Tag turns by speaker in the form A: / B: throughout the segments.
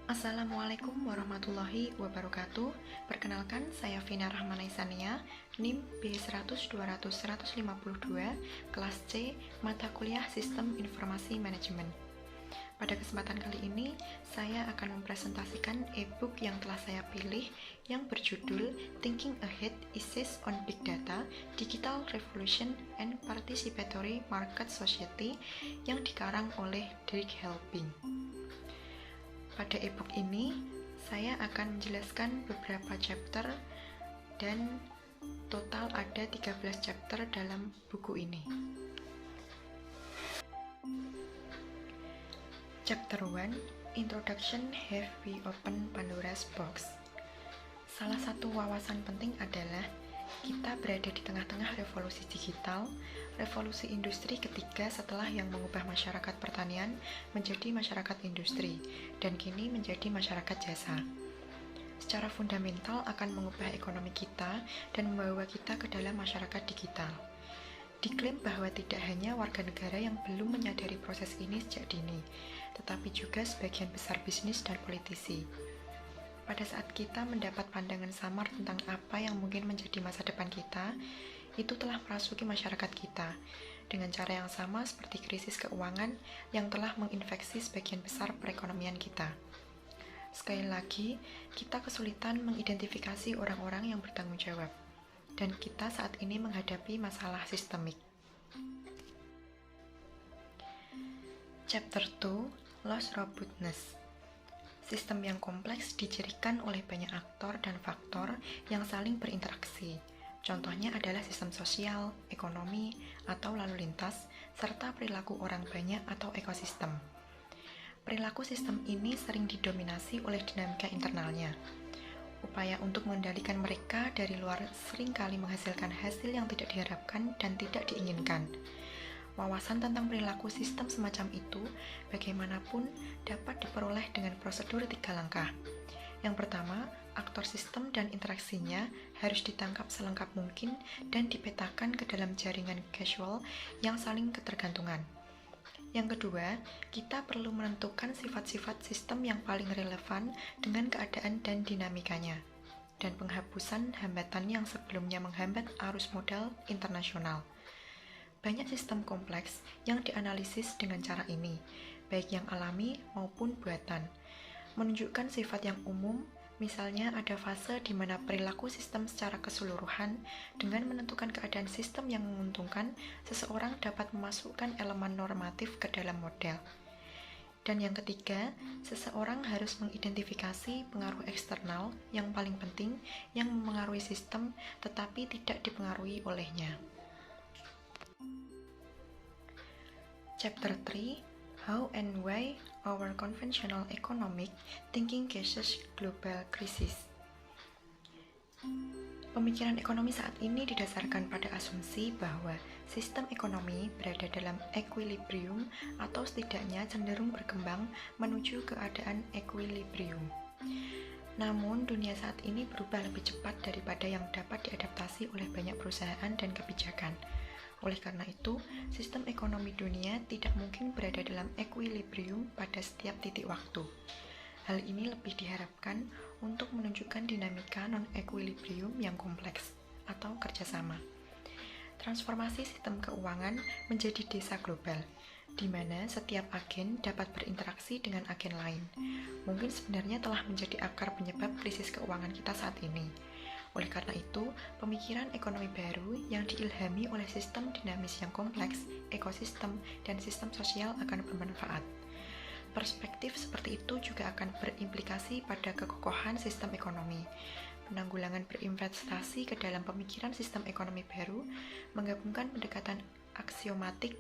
A: Assalamualaikum warahmatullahi wabarakatuh. Perkenalkan, saya Vina Rahmanaisania, NIM B100-200-152, kelas C, mata kuliah Sistem Informasi Manajemen. Pada kesempatan kali ini, saya akan mempresentasikan e-book yang telah saya pilih yang berjudul Thinking Ahead: Essays on Big Data, Digital Revolution and Participatory Market Society yang dikarang oleh Derek Helping. Pada e-book ini, saya akan menjelaskan beberapa chapter dan total ada 13 chapter dalam buku ini. Chapter 1, Introduction. Have we opened Pandora's Box? Salah satu wawasan penting adalah kita berada di tengah-tengah revolusi digital, revolusi industri ketiga setelah yang mengubah masyarakat pertanian menjadi masyarakat industri, dan kini menjadi masyarakat jasa. Secara fundamental akan mengubah ekonomi kita dan membawa kita ke dalam masyarakat digital. Diklaim bahwa tidak hanya warga negara yang belum menyadari proses ini sejak dini, tetapi juga sebagian besar bisnis dan politisi. Pada saat kita mendapat pandangan samar tentang apa yang mungkin menjadi masa depan kita, itu telah merasuki masyarakat kita, dengan cara yang sama seperti krisis keuangan yang telah menginfeksi sebagian besar perekonomian kita. Sekali lagi, kita kesulitan mengidentifikasi orang-orang yang bertanggung jawab, dan kita saat ini menghadapi masalah sistemik. Chapter 2, Loss Robustness. Sistem yang kompleks dicirikan oleh banyak aktor dan faktor yang saling berinteraksi. Contohnya adalah sistem sosial, ekonomi, atau lalu lintas, serta perilaku orang banyak atau ekosistem. Perilaku sistem ini sering didominasi oleh dinamika internalnya. Upaya untuk mengendalikan mereka dari luar seringkali menghasilkan hasil yang tidak diharapkan dan tidak diinginkan. Wawasan tentang perilaku sistem semacam itu bagaimanapun dapat diperoleh dengan prosedur 3 langkah. Yang pertama, aktor sistem dan interaksinya harus ditangkap selengkap mungkin dan dipetakan ke dalam jaringan causal yang saling ketergantungan. Yang kedua, kita perlu menentukan sifat-sifat sistem yang paling relevan dengan keadaan dan dinamikanya, dan penghapusan hambatan yang sebelumnya menghambat arus modal internasional. Banyak sistem kompleks yang dianalisis dengan cara ini, baik yang alami maupun buatan. Menunjukkan sifat yang umum, misalnya ada fase di mana perilaku sistem secara keseluruhan dengan menentukan keadaan sistem yang menguntungkan, seseorang dapat memasukkan elemen normatif ke dalam model. Dan yang ketiga, seseorang harus mengidentifikasi pengaruh eksternal yang paling penting yang memengaruhi sistem tetapi tidak dipengaruhi olehnya. Chapter 3, How and Why Our Conventional Economic Thinking Causes Global Crisis. Pemikiran ekonomi saat ini didasarkan pada asumsi bahwa sistem ekonomi berada dalam equilibrium atau setidaknya cenderung berkembang menuju keadaan equilibrium. Namun, dunia saat ini berubah lebih cepat daripada yang dapat diadaptasi oleh banyak perusahaan dan kebijakan. Oleh karena itu, sistem ekonomi dunia tidak mungkin berada dalam equilibrium pada setiap titik waktu. Hal ini lebih diharapkan untuk menunjukkan dinamika non-equilibrium yang kompleks atau kerjasama. Transformasi sistem keuangan menjadi desa global, di mana setiap agen dapat berinteraksi dengan agen lain. Mungkin sebenarnya telah menjadi akar penyebab krisis keuangan kita saat ini. Oleh karena itu, pemikiran ekonomi baru yang diilhami oleh sistem dinamis yang kompleks, ekosistem, dan sistem sosial akan bermanfaat. Perspektif seperti itu juga akan berimplikasi pada kekokohan sistem ekonomi. Penanggulangan berinvestasi ke dalam pemikiran sistem ekonomi baru menggabungkan pendekatan aksiomatik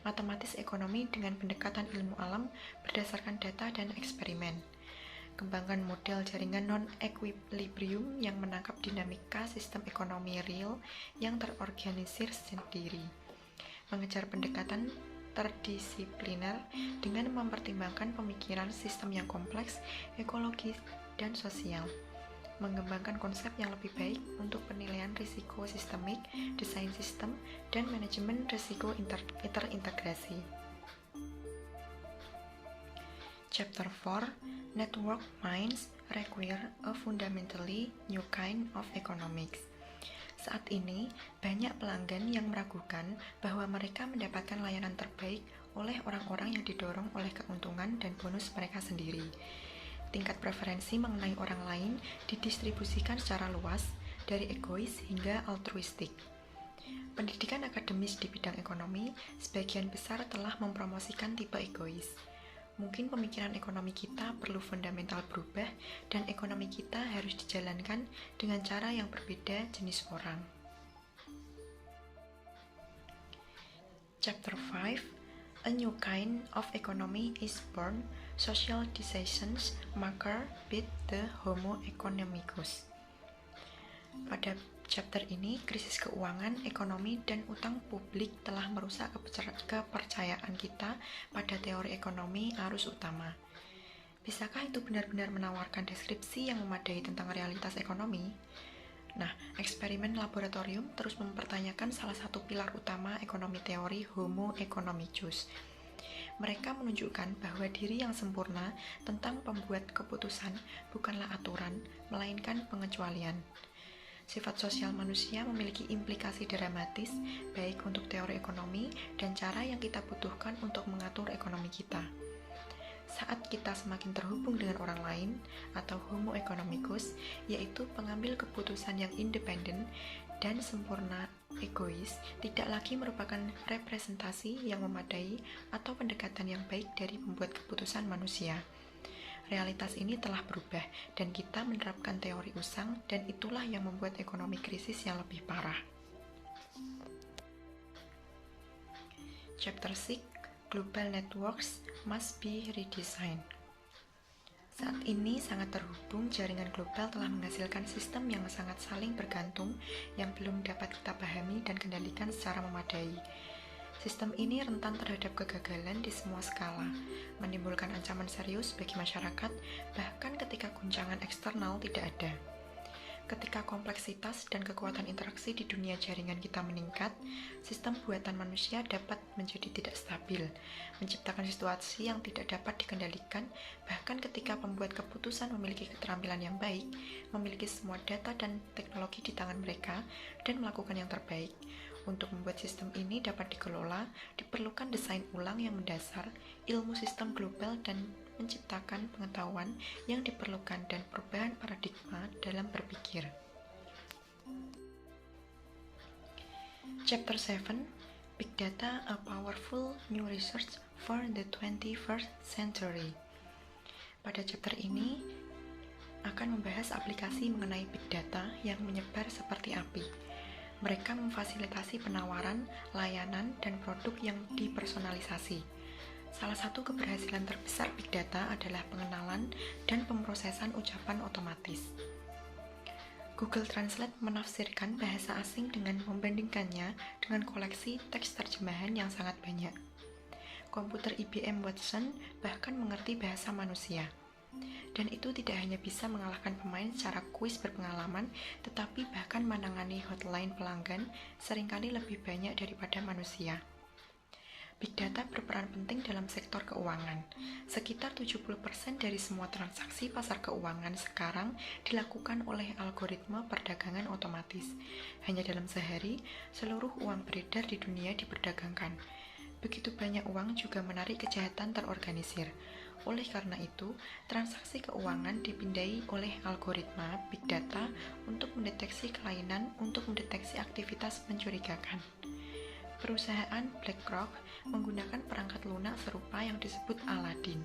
A: matematis ekonomi dengan pendekatan ilmu alam berdasarkan data dan eksperimen. Kembangkan model jaringan non-equilibrium yang menangkap dinamika sistem ekonomi real yang terorganisir sendiri. Mengejar pendekatan terdisipliner dengan mempertimbangkan pemikiran sistem yang kompleks, ekologis, dan sosial. Mengembangkan konsep yang lebih baik untuk penilaian risiko sistemik, desain sistem, dan manajemen risiko terintegrasi. Chapter 4, Network Minds Require a Fundamentally New Kind of Economics. Saat ini, banyak pelanggan yang meragukan bahwa mereka mendapatkan layanan terbaik oleh orang-orang yang didorong oleh keuntungan dan bonus mereka sendiri. Tingkat preferensi mengenai orang lain didistribusikan secara luas, dari egois hingga altruistik. Pendidikan akademis di bidang ekonomi sebagian besar telah mempromosikan tipe egois. Mungkin pemikiran ekonomi kita perlu fundamental berubah dan ekonomi kita harus dijalankan dengan cara yang berbeda jenis orang. Chapter 5, A New Kind of Economy is Born, Social Decisions Marker with the Homo Economicus. Pada chapter ini, krisis keuangan, ekonomi, dan utang publik telah merusak kepercayaan kita pada teori ekonomi arus utama. Bisakah itu benar-benar menawarkan deskripsi yang memadai tentang realitas ekonomi? Nah, eksperimen laboratorium terus mempertanyakan salah satu pilar utama ekonomi teori Homo economicus. Mereka menunjukkan bahwa diri yang sempurna tentang pembuat keputusan bukanlah aturan, melainkan pengecualian. Sifat sosial manusia memiliki implikasi dramatis baik untuk teori ekonomi dan cara yang kita butuhkan untuk mengatur ekonomi kita. Saat kita semakin terhubung dengan orang lain atau homo economicus, yaitu pengambil keputusan yang independen dan sempurna egois, tidak lagi merupakan representasi yang memadai atau pendekatan yang baik dari pembuat keputusan manusia. Realitas ini telah berubah dan kita menerapkan teori usang dan itulah yang membuat ekonomi krisis yang lebih parah. Chapter 6, Global Networks Must Be Redesigned. Saat ini sangat terhubung, jaringan global telah menghasilkan sistem yang sangat saling bergantung yang belum dapat kita pahami dan kendalikan secara memadai. Sistem ini rentan terhadap kegagalan di semua skala, menimbulkan ancaman serius bagi masyarakat, bahkan ketika guncangan eksternal tidak ada. Ketika kompleksitas dan kekuatan interaksi di dunia jaringan kita meningkat, sistem buatan manusia dapat menjadi tidak stabil, menciptakan situasi yang tidak dapat dikendalikan, bahkan ketika pembuat keputusan memiliki keterampilan yang baik, memiliki semua data dan teknologi di tangan mereka, dan melakukan yang terbaik. Untuk membuat sistem ini dapat dikelola, diperlukan desain ulang yang mendasar, ilmu sistem global, dan menciptakan pengetahuan yang diperlukan dan perubahan paradigma dalam berpikir. Chapter 7, Big Data, a Powerful New Resource for the 21st Century. Pada chapter ini akan membahas aplikasi mengenai big data yang menyebar seperti api. Mereka memfasilitasi penawaran, layanan, dan produk yang dipersonalisasi. Salah satu keberhasilan terbesar Big Data adalah pengenalan dan pemrosesan ucapan otomatis. Google Translate menafsirkan bahasa asing dengan membandingkannya dengan koleksi teks terjemahan yang sangat banyak. Komputer IBM Watson bahkan mengerti bahasa manusia. Dan itu tidak hanya bisa mengalahkan pemain secara kuis berpengalaman, tetapi bahkan menangani hotline pelanggan seringkali lebih banyak daripada manusia. Big Data berperan penting dalam sektor keuangan. Sekitar 70% dari semua transaksi pasar keuangan sekarang dilakukan oleh algoritma perdagangan otomatis. Hanya dalam sehari, seluruh uang beredar di dunia diperdagangkan. Begitu banyak uang juga menarik kejahatan terorganisir. Oleh karena itu, transaksi keuangan dipindai oleh algoritma Big Data untuk mendeteksi kelainan, untuk mendeteksi aktivitas mencurigakan. Perusahaan BlackRock menggunakan perangkat lunak serupa yang disebut Aladdin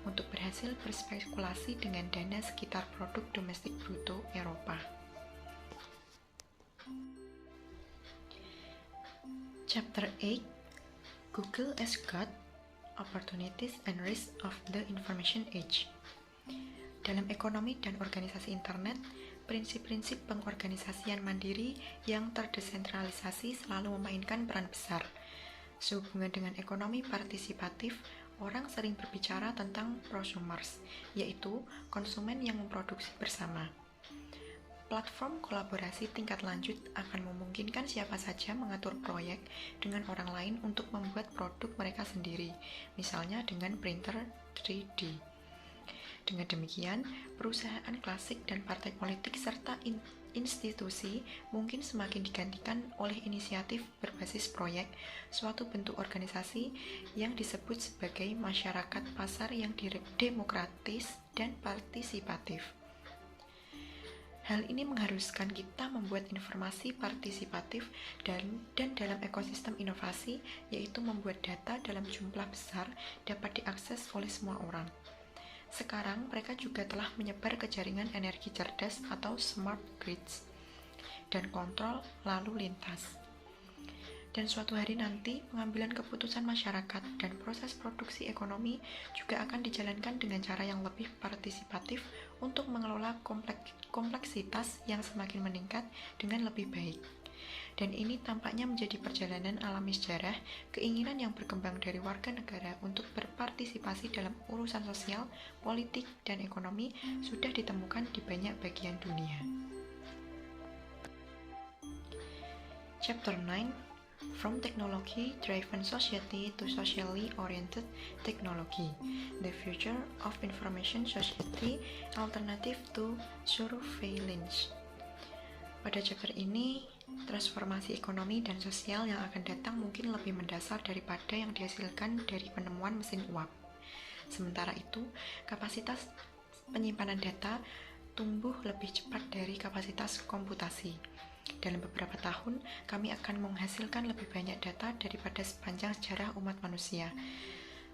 A: untuk berhasil berspekulasi dengan dana sekitar produk domestik bruto Eropa. Chapter 8, Google as God, Opportunities and Risks of the Information Age. Dalam ekonomi dan organisasi internet, prinsip-prinsip pengorganisasian mandiri yang terdesentralisasi selalu memainkan peran besar. Sehubungan dengan ekonomi partisipatif, orang sering berbicara tentang prosumers, yaitu konsumen yang memproduksi bersama. Platform kolaborasi tingkat lanjut akan memungkinkan siapa saja mengatur proyek dengan orang lain untuk membuat produk mereka sendiri, misalnya dengan printer 3D. Dengan demikian, perusahaan klasik dan partai politik serta institusi mungkin semakin digantikan oleh inisiatif berbasis proyek, suatu bentuk organisasi yang disebut sebagai masyarakat pasar yang demokratis dan partisipatif. Hal ini mengharuskan kita membuat informasi partisipatif dan dalam ekosistem inovasi, yaitu membuat data dalam jumlah besar dapat diakses oleh semua orang. Sekarang mereka juga telah menyebar ke jaringan energi cerdas atau smart grids dan kontrol lalu lintas. Dan suatu hari nanti, pengambilan keputusan masyarakat dan proses produksi ekonomi juga akan dijalankan dengan cara yang lebih partisipatif untuk mengelola kompleksitas yang semakin meningkat dengan lebih baik. Dan ini tampaknya menjadi perjalanan alami sejarah, keinginan yang berkembang dari warga negara untuk berpartisipasi dalam urusan sosial, politik, dan ekonomi sudah ditemukan di banyak bagian dunia. Chapter 9, From Technology-Driven Society to Socially-Oriented Technology, The Future of Information Society, Alternative to Surveillance. Pada chapter ini, transformasi ekonomi dan sosial yang akan datang mungkin lebih mendasar daripada yang dihasilkan dari penemuan mesin uap. Sementara itu, kapasitas penyimpanan data tumbuh lebih cepat dari kapasitas komputasi. Dalam beberapa tahun, kami akan menghasilkan lebih banyak data daripada sepanjang sejarah umat manusia.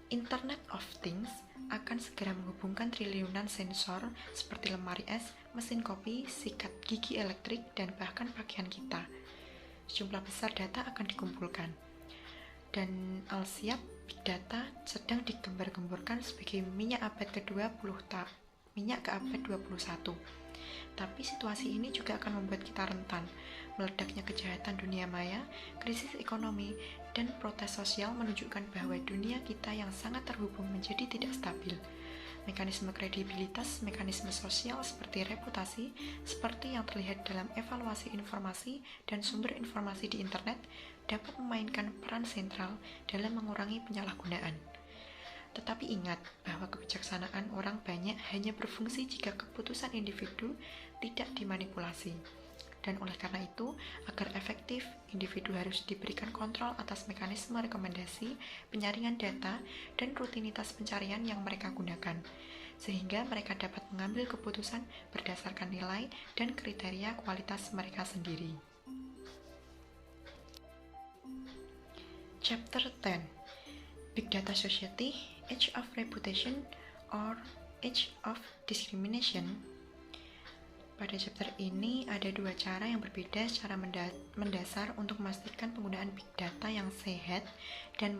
A: Internet of Things akan segera menghubungkan triliunan sensor seperti lemari es, mesin kopi, sikat gigi elektrik, dan bahkan pakaian kita. Sejumlah besar data akan dikumpulkan. Dan Al-Siap, Big Data sedang digembar-gemborkan sebagai minyak abad minyak ke abad 21. Tapi situasi ini juga akan membuat kita rentan. Meledaknya kejahatan dunia maya, krisis ekonomi, dan protes sosial menunjukkan bahwa dunia kita yang sangat terhubung menjadi tidak stabil. Mekanisme kredibilitas, mekanisme sosial seperti reputasi, seperti yang terlihat dalam evaluasi informasi dan sumber informasi di internet, dapat memainkan peran sentral dalam mengurangi penyalahgunaan. Tetapi ingat bahwa kebijaksanaan orang banyak hanya berfungsi jika keputusan individu tidak dimanipulasi. Dan oleh karena itu, agar efektif, individu harus diberikan kontrol atas mekanisme rekomendasi, penyaringan data, dan rutinitas pencarian yang mereka gunakan, sehingga mereka dapat mengambil keputusan berdasarkan nilai dan kriteria kualitas mereka sendiri. Chapter 10, Big Data Society, Age of Reputation or Age of Discrimination. Pada chapter ini ada dua cara yang berbeda secara mendasar untuk memastikan penggunaan big data yang sehat dan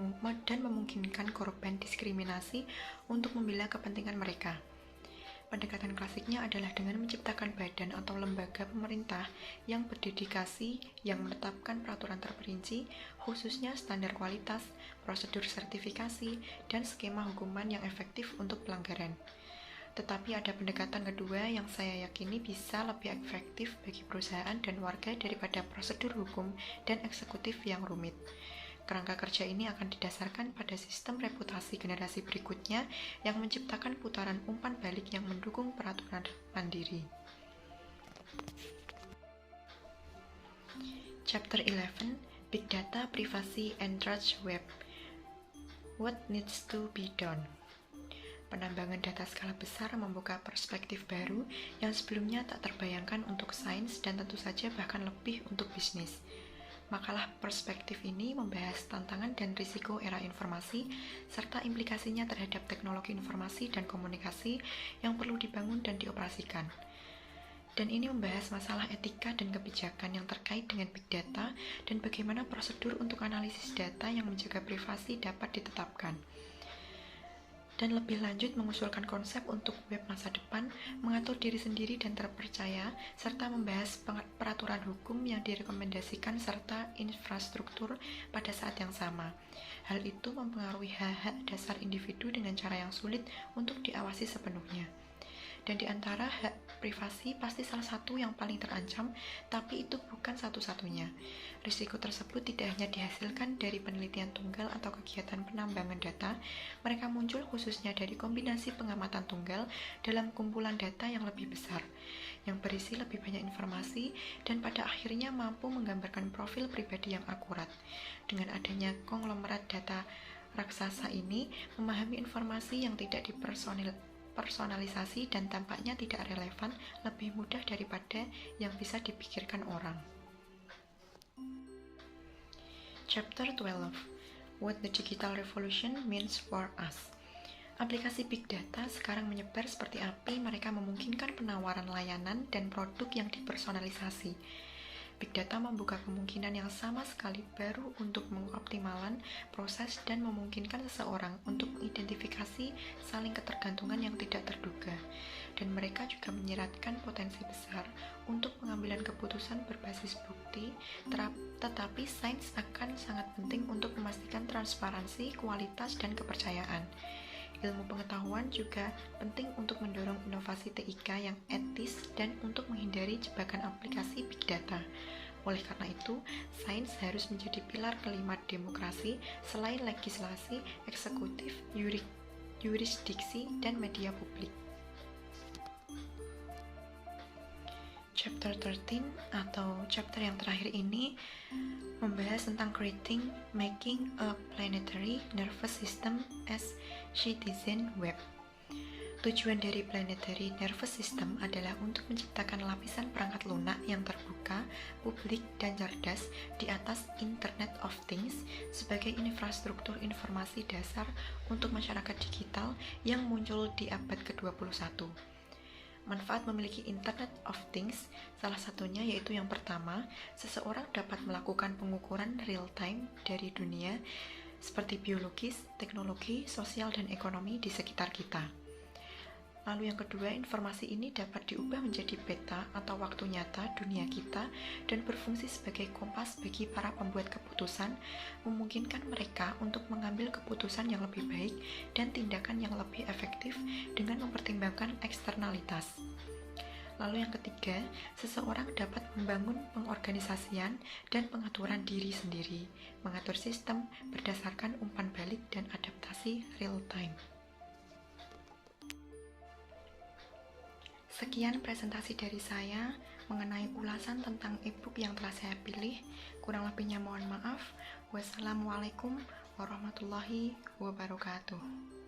A: memungkinkan korban diskriminasi untuk membela kepentingan mereka. Pendekatan klasiknya adalah dengan menciptakan badan atau lembaga pemerintah yang berdedikasi yang menetapkan peraturan terperinci, khususnya standar kualitas, prosedur sertifikasi, dan skema hukuman yang efektif untuk pelanggaran. Tetapi ada pendekatan kedua yang saya yakini bisa lebih efektif bagi perusahaan dan warga daripada prosedur hukum dan eksekutif yang rumit. Kerangka kerja ini akan didasarkan pada sistem reputasi generasi berikutnya yang menciptakan putaran umpan balik yang mendukung peraturan mandiri. Chapter 11, Big Data, Privacy, and Trust Web. What needs to be done? Penambangan data skala besar membuka perspektif baru yang sebelumnya tak terbayangkan untuk sains dan tentu saja bahkan lebih untuk bisnis. Makalah perspektif ini membahas tantangan dan risiko era informasi serta implikasinya terhadap teknologi informasi dan komunikasi yang perlu dibangun dan dioperasikan. Dan ini membahas masalah etika dan kebijakan yang terkait dengan big data dan bagaimana prosedur untuk analisis data yang menjaga privasi dapat ditetapkan. Dan lebih lanjut mengusulkan konsep untuk web masa depan, mengatur diri sendiri dan terpercaya, serta membahas peraturan hukum yang direkomendasikan serta infrastruktur pada saat yang sama. Hal itu mempengaruhi hak-hak dasar individu dengan cara yang sulit untuk diawasi sepenuhnya. Dan di antara hak privasi pasti salah satu yang paling terancam, tapi itu bukan satu-satunya. Risiko tersebut tidak hanya dihasilkan dari penelitian tunggal atau kegiatan penambangan data, mereka muncul khususnya dari kombinasi pengamatan tunggal dalam kumpulan data yang lebih besar, yang berisi lebih banyak informasi dan pada akhirnya mampu menggambarkan profil pribadi yang akurat. Dengan adanya konglomerat data raksasa ini, memahami informasi yang tidak personalisasi dan tampaknya tidak relevan lebih mudah daripada yang bisa dipikirkan orang. Chapter 12. What the Digital Revolution Means for Us. Aplikasi Big Data sekarang menyebar seperti api. Mereka memungkinkan penawaran layanan dan produk yang dipersonalisasi. Big Data membuka kemungkinan yang sama sekali baru untuk mengoptimalkan proses dan memungkinkan seseorang untuk mengidentifikasi saling ketergantungan yang tidak terduga. Dan mereka juga menyiratkan potensi besar untuk pengambilan keputusan berbasis bukti, tetapi sains akan sangat penting untuk memastikan transparansi, kualitas, dan kepercayaan. Ilmu pengetahuan juga penting untuk mendorong inovasi TIK yang etis dan untuk menghindari jebakan aplikasi Big Data. Oleh karena itu, sains harus menjadi pilar kelima demokrasi selain legislasi, eksekutif, yurisdiksi, dan media publik. Chapter 13 atau chapter yang terakhir ini membahas tentang making a planetary nervous system as citizen web. Tujuan dari planetary nervous system adalah untuk menciptakan lapisan perangkat lunak yang terbuka, publik, dan cerdas di atas Internet of Things sebagai infrastruktur informasi dasar untuk masyarakat digital yang muncul di abad ke-21. Manfaat memiliki Internet of Things salah satunya yaitu yang pertama, seseorang dapat melakukan pengukuran real-time dari dunia seperti biologis, teknologi, sosial, dan ekonomi di sekitar kita. Lalu yang kedua, informasi ini dapat diubah menjadi peta atau waktu nyata dunia kita dan berfungsi sebagai kompas bagi para pembuat keputusan, memungkinkan mereka untuk mengambil keputusan yang lebih baik dan tindakan yang lebih efektif dengan mempertimbangkan eksternalitas. Lalu yang ketiga, seseorang dapat membangun pengorganisasian dan pengaturan diri sendiri, mengatur sistem berdasarkan umpan balik dan adaptasi real time. Sekian presentasi dari saya mengenai ulasan tentang e-book yang telah saya pilih. Kurang lebihnya mohon maaf. Wassalamualaikum warahmatullahi wabarakatuh.